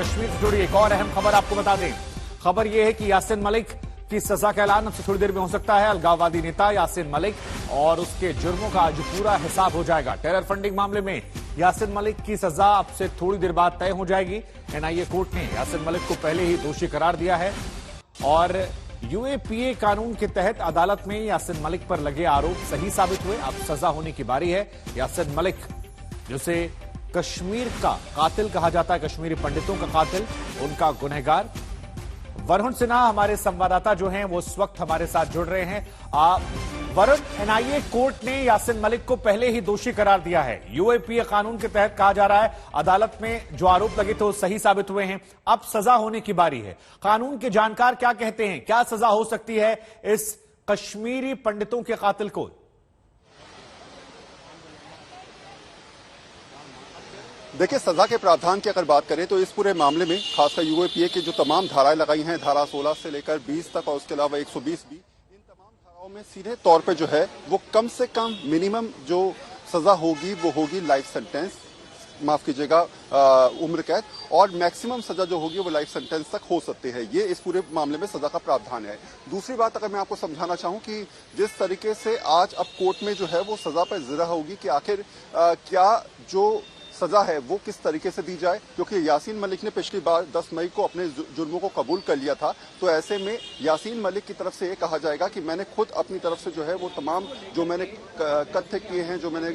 कश्मीर से जुड़ी एक और अहम खबर आपको बता दें। खबर यह है कि यासिन मलिक की सजा का ऐलान अब से थोड़ी देर में हो सकता है। अलगाववादी नेता यासिन मलिक और उसके जुर्मों का आज पूरा हिसाब हो जाएगा। टेरर फंडिंग मामले में यासिन मलिक की सजा अब से थोड़ी देर बाद तय हो जाएगी। एनआईए कोर्ट ने यासिन मलिक को पहले ही दोषी करार दिया है और यूएपीए कानून के तहत अदालत में यासिन मलिक पर लगे आरोप सही साबित हुए। अब सजा होने की बारी है। यासिन मलिक, जिसे कश्मीर का कातिल कहा जाता है, कश्मीरी पंडितों का कातिल, उनका गुनहगार। वरुण सिन्हा हमारे संवाददाता जो हैं वो इस वक्त हमारे साथ जुड़ रहे हैं। वरुण, एनआईए कोर्ट ने यासिन मलिक को पहले ही दोषी करार दिया है। यूएपीए कानून के तहत कहा जा रहा है अदालत में जो आरोप लगे थे वो सही साबित हुए हैं। अब सजा होने की बारी है। कानून के जानकार क्या कहते हैं, क्या सजा हो सकती है इस कश्मीरी पंडितों के कातिल को? देखिए, सजा के प्रावधान की अगर बात करें तो इस पूरे मामले में खासकर यूएपीए की जो तमाम धाराएं लगाई हैं, धारा 16 से लेकर 20 तक और उसके अलावा 120 भी, इन तमाम धाराओं में सीधे तौर पे जो है वो कम से कम मिनिमम जो सजा होगी वो होगी लाइफ सेंटेंस, माफ कीजिएगा उम्र कैद, और मैक्सिमम सजा जो होगी वो लाइफ सेंटेंस तक हो सकती है। ये इस पूरे मामले में सजा का प्रावधान है। दूसरी बात अगर मैं आपको समझाना चाहूं कि जिस तरीके से आज अब कोर्ट में जो है वो सजा पर जिरा होगी कि आखिर क्या जो सजा है वो किस तरीके से दी जाए, क्योंकि यासीन मलिक ने पिछली बार 10 मई को अपने जुर्मों को कबूल कर लिया था। तो ऐसे में यासीन मलिक की तरफ से ये कहा जाएगा कि मैंने खुद अपनी तरफ से जो है वो तमाम जो मैंने कथ्य किए हैं, जो मैंने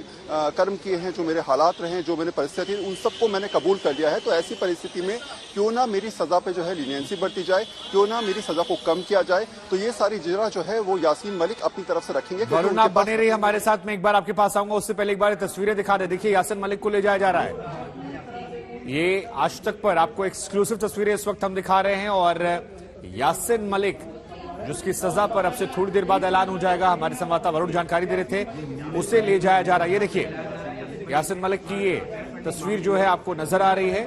कर्म किए हैं, जो मेरे हालात रहे हैं, जो मैंने परिस्थिति, उन सबको मैंने कबूल कर लिया है। तो ऐसी परिस्थिति में क्यों ना मेरी सजा पे जो है लीनियंसी बरती जाए, क्यों ना मेरी सजा को कम किया जाए। तो ये सारी जिरा जो है वो यासीन मलिक अपनी तरफ से रखेंगे। वरुण, आप बने रहिए हमारे साथ में, एक बार आपके पास आऊंगा। उससे पहले एक बार तस्वीरें दिखा दे। देखिए, यासिन मलिक को ले जाया जा रहा है। ये आज तक पर आपको एक्सक्लूसिव तस्वीरें इस वक्त हम दिखा रहे हैं और यासिन मलिक जिसकी सजा पर अब से थोड़ी देर बाद ऐलान हो जाएगा, हमारे संवाददाता वरुण जानकारी दे रहे थे, उसे ले जाया जा रहा है। ये देखिए, यासिन मलिक की ये तस्वीर जो है आपको नजर आ रही है।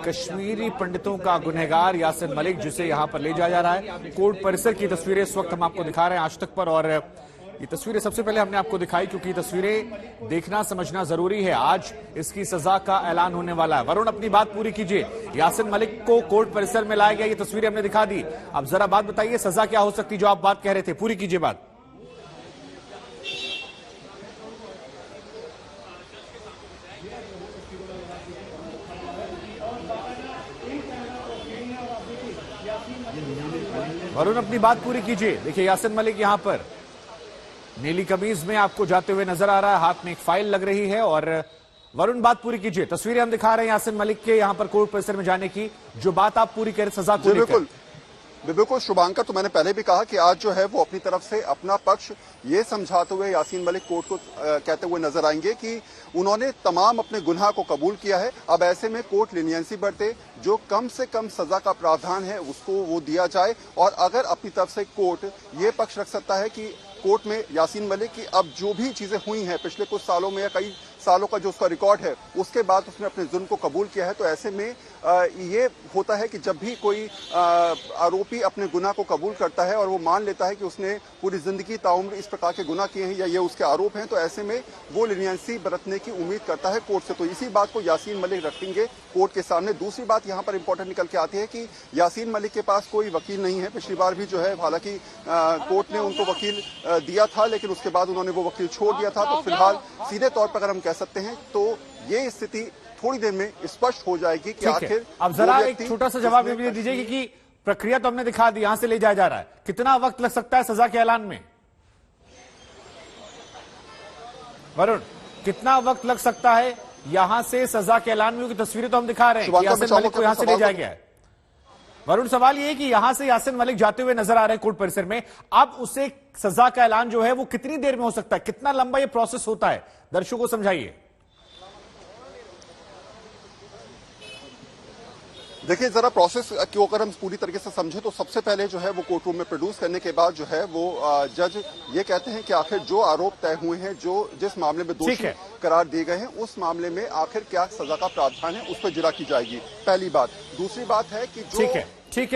कश्मीरी पंडितों का गुनहगार यासिन मलिक, जिसे यहां पर ले जाया जा रहा है। कोर्ट परिसर की तस्वीरें इस वक्त हम आपको दिखा रहे हैं आज तक पर, और ये तस्वीरें सबसे पहले हमने आपको दिखाई क्योंकि तस्वीरें देखना समझना जरूरी है। आज इसकी सजा का ऐलान होने वाला है। वरुण, अपनी बात पूरी कीजिए। यासिन मलिक को कोर्ट परिसर में लाया गया, ये तस्वीरें हमने दिखा दी। अब जरा बात बताइए, सजा क्या हो सकती, जो आप बात कह रहे थे, पूरी कीजिए बात। वरुण, अपनी बात पूरी कीजिए। देखिए, यासिन मलिक यहां पर नीली कमीज में आपको जाते हुए नजर आ रहा है, हाथ में एक फाइल लग रही है। और वरुण, बात पूरी कीजिए। तस्वीरें हम दिखा रहे हैं यासिन मलिक के यहां पर कोर्ट परिसर में जाने की, जो बात आप पूरी करें सजा को लेकर। बिल्कुल शुभांकर, तो मैंने पहले भी कहा कि आज जो है वो अपनी तरफ से अपना पक्ष ये समझाते हुए यासीन मलिक कोर्ट को कहते हुए नजर आएंगे कि उन्होंने तमाम अपने गुनाह को कबूल किया है। अब ऐसे में कोर्ट लीनियंसी बरते, जो कम से कम सजा का प्रावधान है उसको वो दिया जाए। और अगर अपनी तरफ से कोर्ट ये पक्ष रख सकता है कि कोर्ट में यासीन मलिक की अब जो भी चीजें हुई हैं पिछले कुछ सालों में या कई सालों का जो उसका रिकॉर्ड है, उसके बाद उसने अपने जुर्म को कबूल किया है। तो ऐसे में ये होता है कि जब भी कोई आरोपी अपने गुनाह को कबूल करता है और वो मान लेता है कि उसने पूरी जिंदगी ताउम्र इस प्रकार के गुनाह किए हैं या ये उसके आरोप हैं, तो ऐसे में वो लीनियंसी बरतने की उम्मीद करता है कोर्ट से। तो इसी बात को यासीन मलिक रखेंगे कोर्ट के सामने। दूसरी बात यहाँ पर इंपॉर्टेंट निकल के आती है कि यासीन मलिक के पास कोई वकील नहीं है। पिछली बार भी जो है हालांकि कोर्ट ने उनको वकील दिया था, लेकिन उसके बाद उन्होंने वो वकील छोड़ दिया था। तो फिलहाल सीधे तौर पर अगर हम कह सकते हैं तो ये स्थिति थोड़ी देर में स्पष्ट हो जाएगी कि आखिर। अब जरा एक छोटा सा जवाब ये दीजिए कि प्रक्रिया तो हमने दिखा दी, यहां से ले जाया जा रहा है, कितना वक्त लग सकता है सजा के ऐलान में? वरुण, कितना वक्त लग सकता है यहां से सजा के ऐलान में? क्योंकि तस्वीरें तो हम दिखा रहे हैं कि यासिन मलिक को यहां से ले जाया गया है। वरुण, सवाल ये है कि यहां से यासिन मलिक जाते हुए नजर आ रहे हैं कोर्ट परिसर में, अब उसे सजा का ऐलान जो है वो कितनी देर में हो सकता है, कितना लंबा ये प्रोसेस होता है, दर्शकों को समझाइए। देखिए, जरा प्रोसेस को अगर हम पूरी तरीके से समझे तो सबसे पहले जो है वो कोर्ट रूम में प्रोड्यूस करने के बाद जो है वो जज ये कहते हैं कि आखिर जो आरोप तय हुए हैं, जो जिस मामले में दोषी करार दिए गए हैं, उस मामले में आखिर क्या सजा का प्रावधान है, उस पर जिरा की जाएगी, पहली बात। दूसरी बात है कि जो